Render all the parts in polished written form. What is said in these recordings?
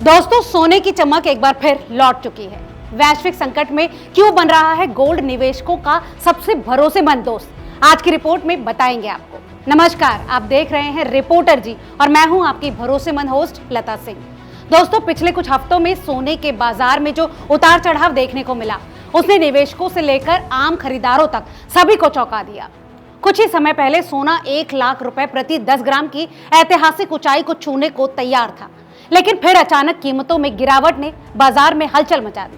दोस्तों, सोने की चमक एक बार फिर लौट चुकी है। वैश्विक संकट में क्यों बन रहा है गोल्ड निवेशकों का सबसे भरोसेमंद दोस्त, आज की रिपोर्ट में बताएंगे आपको। नमस्कार, आप देख रहे हैं रिपोर्टर जी और मैं हूं आपकी भरोसेमंद होस्ट लता सिंह। दोस्तों, पिछले कुछ हफ्तों में सोने के बाजार में जो उतार चढ़ाव देखने को मिला, उसने निवेशकों से लेकर आम खरीदारों तक सभी को चौंका दिया। कुछ ही समय पहले सोना 1 लाख रुपए प्रति 10 ग्राम की ऐतिहासिक ऊंचाई को छूने को तैयार था, लेकिन फिर अचानक कीमतों में गिरावट ने बाजार में हलचल मचा दी।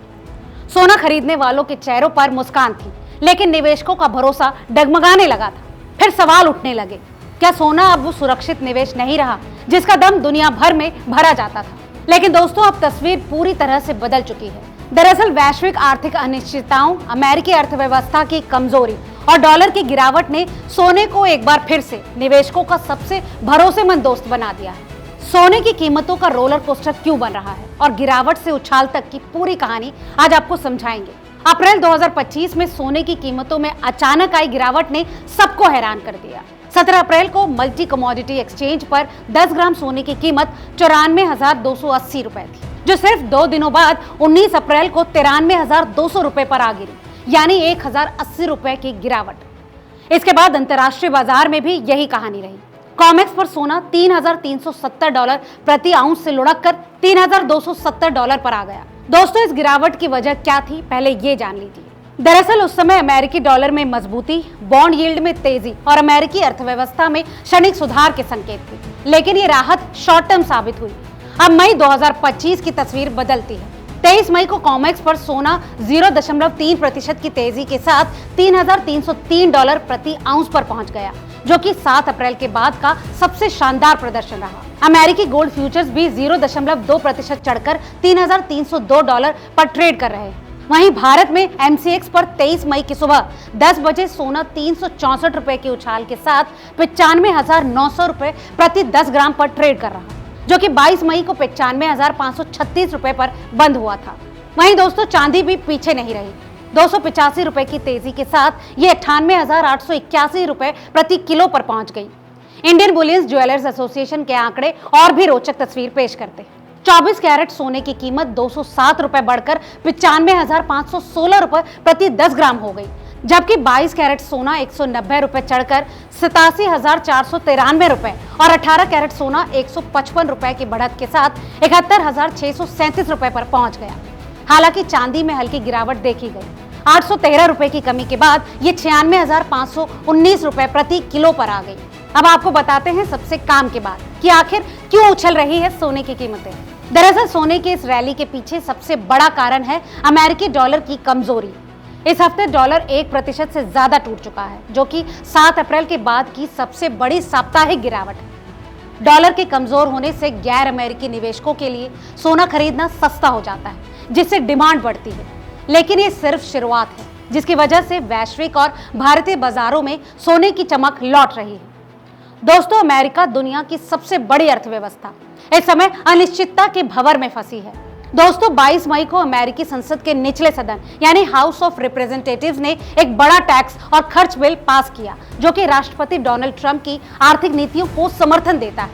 सोना खरीदने वालों के चेहरों पर मुस्कान थी, लेकिन निवेशकों का भरोसा डगमगाने लगा था। फिर सवाल उठने लगे, क्या सोना अब वो सुरक्षित निवेश नहीं रहा जिसका दम दुनिया भर में भरा जाता था? लेकिन दोस्तों, अब तस्वीर पूरी तरह से बदल चुकी है। दरअसल वैश्विक आर्थिक अनिश्चितताओं, अमेरिकी अर्थव्यवस्था की कमजोरी और डॉलर की गिरावट ने सोने को एक बार फिर से निवेशकों का सबसे भरोसेमंद दोस्त बना दिया है। सोने की कीमतों का रोलर कोस्टर क्यों बन रहा है और गिरावट से उछाल तक की पूरी कहानी आज आपको समझाएंगे। अप्रैल 2025 में सोने की कीमतों में अचानक आई गिरावट ने सबको हैरान कर दिया। 17 अप्रैल को मल्टी कमोडिटी एक्सचेंज पर 10 ग्राम सोने की कीमत 94,280 रुपए थी, जो सिर्फ 2 दिनों बाद 19 अप्रैल को 93,200 रुपए पर आ गिरी, यानी 1,080 रुपए की गिरावट। इसके बाद अंतर्राष्ट्रीय बाजार में भी यही कहानी रही। कॉमेक्स पर सोना $3,370 प्रति आउंस से लुढ़क कर $3,270 पर आ गया। दोस्तों, इस गिरावट की वजह क्या थी, पहले ये जान लीजिए। दरअसल उस समय अमेरिकी डॉलर में मजबूती, बॉन्ड यील्ड में तेजी और अमेरिकी अर्थव्यवस्था में क्षणिक सुधार के संकेत थे, लेकिन ये राहत शॉर्ट टर्म साबित हुई। अब मई 2025 की तस्वीर बदलती है। 23 मई को कॉमेक्स पर सोना 0.3% की तेजी के साथ $3,303 प्रति आउंस पर पहुंच गया, जो कि 7 अप्रैल के बाद का सबसे शानदार प्रदर्शन रहा। अमेरिकी गोल्ड फ्यूचर्स भी 0.2% चढ़कर $3,302 पर ट्रेड कर रहे हैं। वहीं भारत में MCX पर 23 मई की सुबह 10 बजे सोना 364 रुपए के उछाल के साथ 95,900 रुपए प्रति 10 ग्राम पर ट्रेड कर रहा, जो कि 22 मई को 95,536 रुपए पर बंद हुआ था। वहीं दोस्तों, चांदी भी पीछे नहीं रही। 285 रुपए की तेजी के साथ ये 98,881 रुपए प्रति किलो पर पहुंच गई। इंडियन बुलियन ज्वेलर्स एसोसिएशन के आंकड़े और भी रोचक तस्वीर पेश करते हैं। 24 कैरेट सोने की कीमत 207 रुपए बढ़कर 95,516 रुपए प्रति 10 ग्राम हो गई, जबकि 22 कैरेट सोना 190 रुपए चढ़कर 87,493 रुपए और 18 कैरेट सोना 155 रुपए की बढ़त के साथ 71,637 रुपए पर पहुंच गया। हालांकि चांदी में हल्की गिरावट देखी गई। 813 रुपए की कमी के बाद ये 96,519 रुपए प्रति किलो पर आ गई। अब आपको बताते हैं सबसे काम के बाद कि आखिर क्यों उछल रही है सोने की कीमतें। दरअसल सोने के इस रैली के पीछे सबसे बड़ा कारण है अमेरिकी डॉलर की कमजोरी। इस हफ्ते डॉलर 1% से ज्यादा टूट चुका है, जो कि 7 अप्रैल के बाद की सबसे बड़ी साप्ताहिक गिरावट है। डॉलर के कमजोर होने से गैर अमेरिकी निवेशकों के लिए सोना खरीदना सस्ता हो जाता है, जिससे डिमांड बढ़ती है। लेकिन ये सिर्फ शुरुआत है, जिसकी वजह से वैश्विक और भारतीय बाजारों में सोने की चमक लौट रही है। दोस्तों, अमेरिका दुनिया की सबसे बड़ी अर्थव्यवस्था इस समय अनिश्चितता के भंवर में फंसी है। दोस्तों, 22 मई को अमेरिकी संसद के निचले सदन यानी हाउस ऑफ रिप्रेजेंटेटिव्स ने एक बड़ा टैक्स और खर्च बिल पास किया, जो कि राष्ट्रपति डोनाल्ड ट्रंप की आर्थिक नीतियों को समर्थन देता है।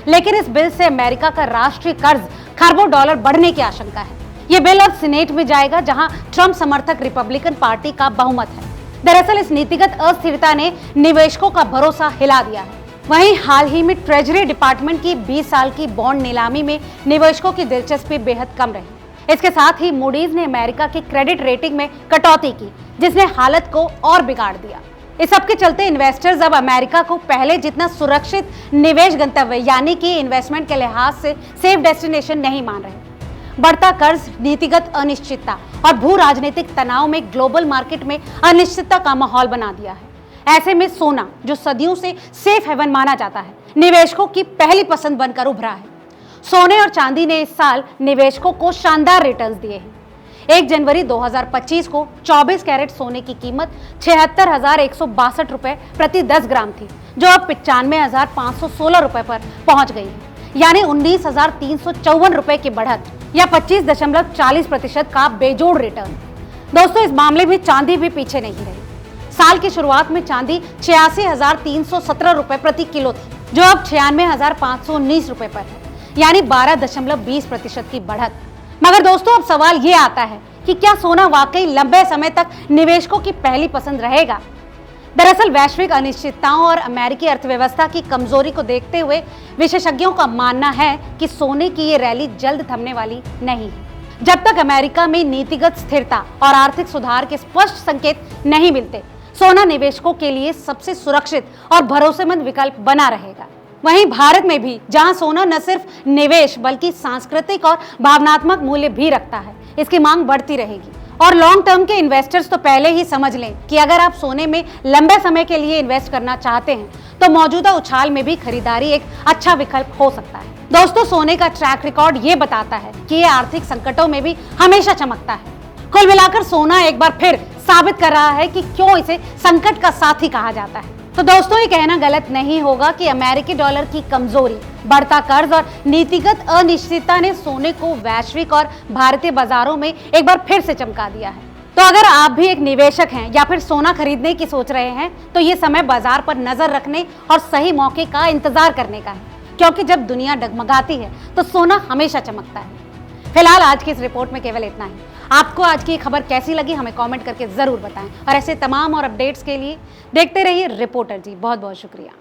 लेकिन इस बिल से अमेरिका का राष्ट्रीय कर्ज खरबों डॉलर बढ़ने की आशंका है। ये बिल अब सीनेट में जाएगा, जहां ट्रंप समर्थक रिपब्लिकन पार्टी का बहुमत है। दरअसल इस नीतिगत अस्थिरता ने निवेशकों का भरोसा हिला दिया है। वहीं हाल ही में ट्रेजरी डिपार्टमेंट की 20 साल की बॉन्ड नीलामी में निवेशकों की दिलचस्पी बेहद कम रही। इसके साथ ही मूडीज ने अमेरिका की क्रेडिट रेटिंग में कटौती की, जिसने हालत को और बिगाड़ दिया। इस सब के चलते इन्वेस्टर्स अब अमेरिका को पहले जितना सुरक्षित निवेश गंतव्य यानी कि इन्वेस्टमेंट के लिहाज से सेफ डेस्टिनेशन नहीं मान रहे। बढ़ता कर्ज, नीतिगत अनिश्चितता और भू राजनीतिक तनाव में ग्लोबल मार्केट में अनिश्चितता का माहौल बना दिया है। ऐसे में सोना, जो सदियों से सेफ हेवन माना जाता है, निवेशकों की पहली पसंद बनकर उभरा है। सोने और चांदी ने इस साल निवेशकों को शानदार रिटर्न्स दिए हैं। 1 जनवरी 2025 को 24 कैरेट सोने की कीमत 76,162 रुपए प्रति 10 ग्राम थी, जो अब 95,516 रुपए पर पहुंच गई है, यानी 19,354 रुपए की बढ़त या 25.40% का बेजोड़ रिटर्न। दोस्तों, इस मामले में चांदी भी पीछे नहीं रही। साल की शुरुआत में चांदी 86,317 रुपए प्रति किलो थी, जो अब 96,519 रुपए पर है, यानी 12.20% की बढ़त। मगर दोस्तों अब सवाल ये आता है कि क्या सोना वाकई लंबे समय तक निवेशकों की पहली पसंद रहेगा? दरअसल वैश्विक अनिश्चितताओं और अमेरिकी अर्थव्यवस्था की कमजोरी को देखते हुए विशेषज्ञों का मानना है कि सोने की ये रैली जल्द थमने वाली नहीं है। जब तक अमेरिका में नीतिगत स्थिरता और आर्थिक सुधार के स्पष्ट संकेत नहीं मिलते, सोना निवेशकों के लिए सबसे सुरक्षित और भरोसेमंद विकल्प बना रहेगा। वहीं भारत में भी जहां सोना न सिर्फ निवेश बल्कि सांस्कृतिक और भावनात्मक मूल्य भी रखता है, इसकी मांग बढ़ती रहेगी। और लॉन्ग टर्म के इन्वेस्टर्स तो पहले ही समझ लें कि अगर आप सोने में लंबे समय के लिए इन्वेस्ट करना चाहते हैं तो मौजूदा उछाल में भी खरीदारी एक अच्छा विकल्प हो सकता है। दोस्तों, सोने का ट्रैक रिकॉर्ड ये बताता है कि ये आर्थिक संकटों में भी हमेशा चमकता है। कुल मिलाकर सोना एक बार फिर साबित कर रहा है कि क्यों इसे संकट का साथी कहा जाता है। तो दोस्तों, ये कहना गलत नहीं होगा कि अमेरिकी डॉलर की कमजोरी, बढ़ता कर्ज और नीतिगत अनिश्चितता ने सोने को वैश्विक और भारतीय बाजारों में एक बार फिर से चमका दिया है। तो अगर आप भी एक निवेशक हैं या फिर सोना खरीदने की सोच रहे हैं तो ये समय बाजार पर नजर रखने और सही मौके का इंतजार करने का है, क्योंकि जब दुनिया डगमगाती है तो सोना हमेशा चमकता है। फिलहाल आज की इस रिपोर्ट में केवल इतना ही। आपको आज की खबर कैसी लगी हमें कमेंट करके जरूर बताएं और ऐसे तमाम और अपडेट्स के लिए देखते रहिए रिपोर्टर जी। बहुत बहुत शुक्रिया।